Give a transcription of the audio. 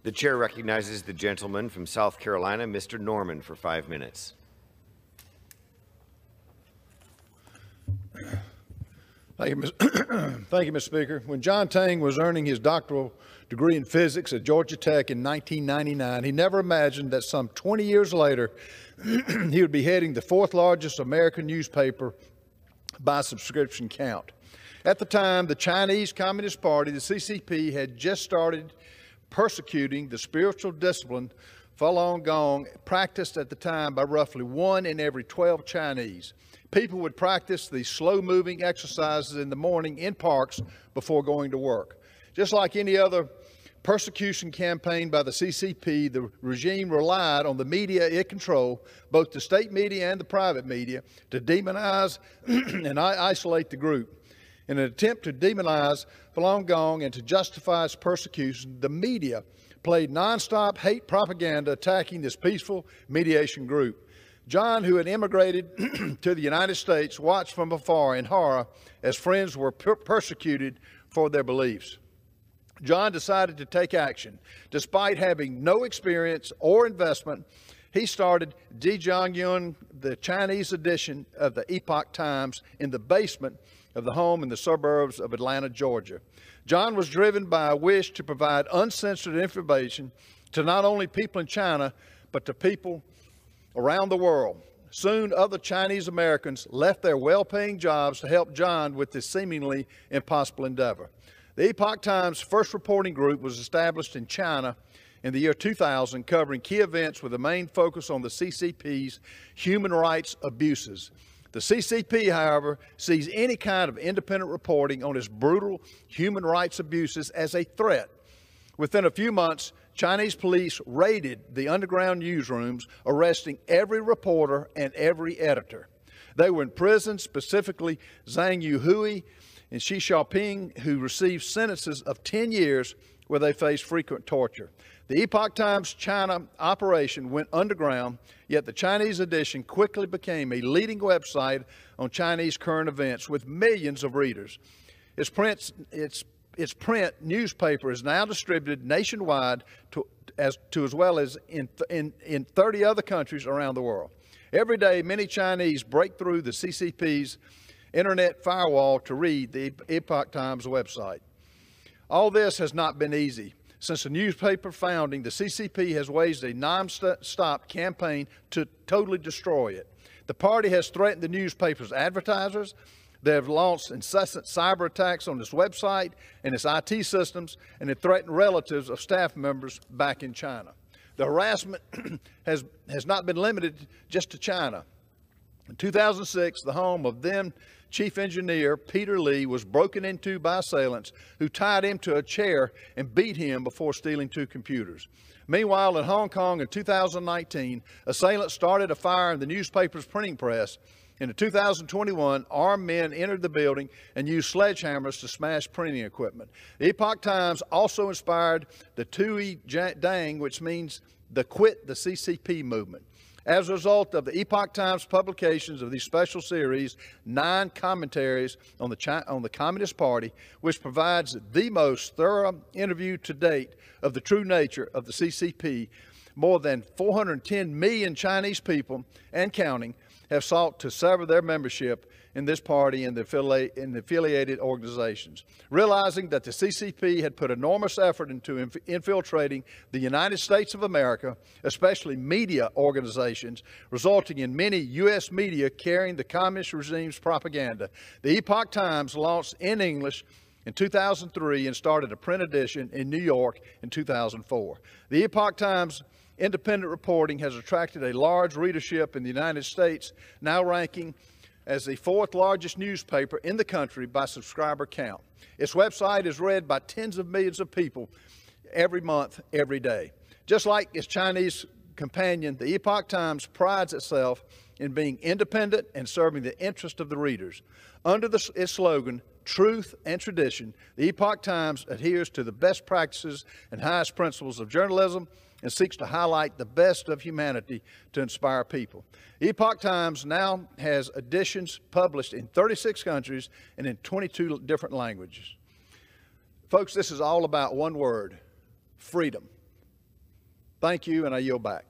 The chair recognizes the gentleman from South Carolina, Mr. Norman, for 5 minutes. Thank you, Mr. Speaker. When John Tang was earning his doctoral degree in physics at Georgia Tech in 1999, he never imagined that some 20 years later, he would be heading the fourth largest American newspaper by subscription count. At the time, the Chinese Communist Party, the CCP, had just started persecuting the spiritual discipline Falun Gong, practiced at the time by roughly 1 in every 12 Chinese. People would practice these slow-moving exercises in the morning in parks before going to work. Just like any other persecution campaign by the CCP, the regime relied on the media it controlled, both the state media and the private media, to demonize and isolate the group. In an attempt to demonize Falun Gong and to justify its persecution, the media played nonstop hate propaganda attacking this peaceful mediation group. John, who had immigrated to the United States, watched from afar in horror as friends were persecuted for their beliefs. John decided to take action. Despite having no experience or investment, he started Zhongyun, the Chinese edition of the Epoch Times, in the basement of the home in the suburbs of Atlanta, Georgia. John was driven by a wish to provide uncensored information to not only people in China, but to people around the world. Soon, other Chinese Americans left their well-paying jobs to help John with this seemingly impossible endeavor. The Epoch Times' first reporting group was established in China in the year 2000, covering key events with a main focus on the CCP's human rights abuses. The CCP, however, sees any kind of independent reporting on its brutal human rights abuses as a threat. Within a few months, Chinese police raided the underground newsrooms, arresting every reporter and every editor. They were in prison, specifically Zhang Yuhui and Xi Xiaoping, who received sentences of 10 years where they faced frequent torture. The Epoch Times China operation went underground, yet the Chinese edition quickly became a leading website on Chinese current events with millions of readers. Its print newspaper is now distributed nationwide as well as in 30 other countries around the world. Every day, many Chinese break through the CCP's internet firewall to read the Epoch Times website. All this has not been easy. Since the newspaper founding, the CCP has waged a non-stop campaign to totally destroy it. The party has threatened the newspaper's advertisers. They have launched incessant cyber attacks on its website and its IT systems, and it threatened relatives of staff members back in China. The harassment has not been limited just to China. In 2006, the home of then Chief Engineer Peter Lee was broken into by assailants who tied him to a chair and beat him before stealing 2 computers. Meanwhile, in Hong Kong in 2019, assailants started a fire in the newspaper's printing press. In 2021, armed men entered the building and used sledgehammers to smash printing equipment. The Epoch Times also inspired the Tui Dang, which means the Quit the CCP movement. As a result of the Epoch Times publications of these special series, 9 commentaries on the Communist Party, which provides the most thorough interview to date of the true nature of the CCP, more than 410 million Chinese people and counting have sought to sever their membership in this party and the affiliated organizations. Realizing that the CCP had put enormous effort into infiltrating the United States of America, especially media organizations, resulting in many U.S. media carrying the communist regime's propaganda, the Epoch Times launched in English in 2003 and started a print edition in New York in 2004. The Epoch Times independent reporting has attracted a large readership in the United States, now ranking as the 4th largest newspaper in the country by subscriber count. Its website is read by tens of millions of people every month, every day. Just like its Chinese companion, the Epoch Times prides itself in being independent and serving the interest of the readers. Under its slogan, Truth and Tradition, the Epoch Times adheres to the best practices and highest principles of journalism and seeks to highlight the best of humanity to inspire people. Epoch Times now has editions published in 36 countries and in 22 different languages. Folks, this is all about one word: freedom. Thank you, and I yield back.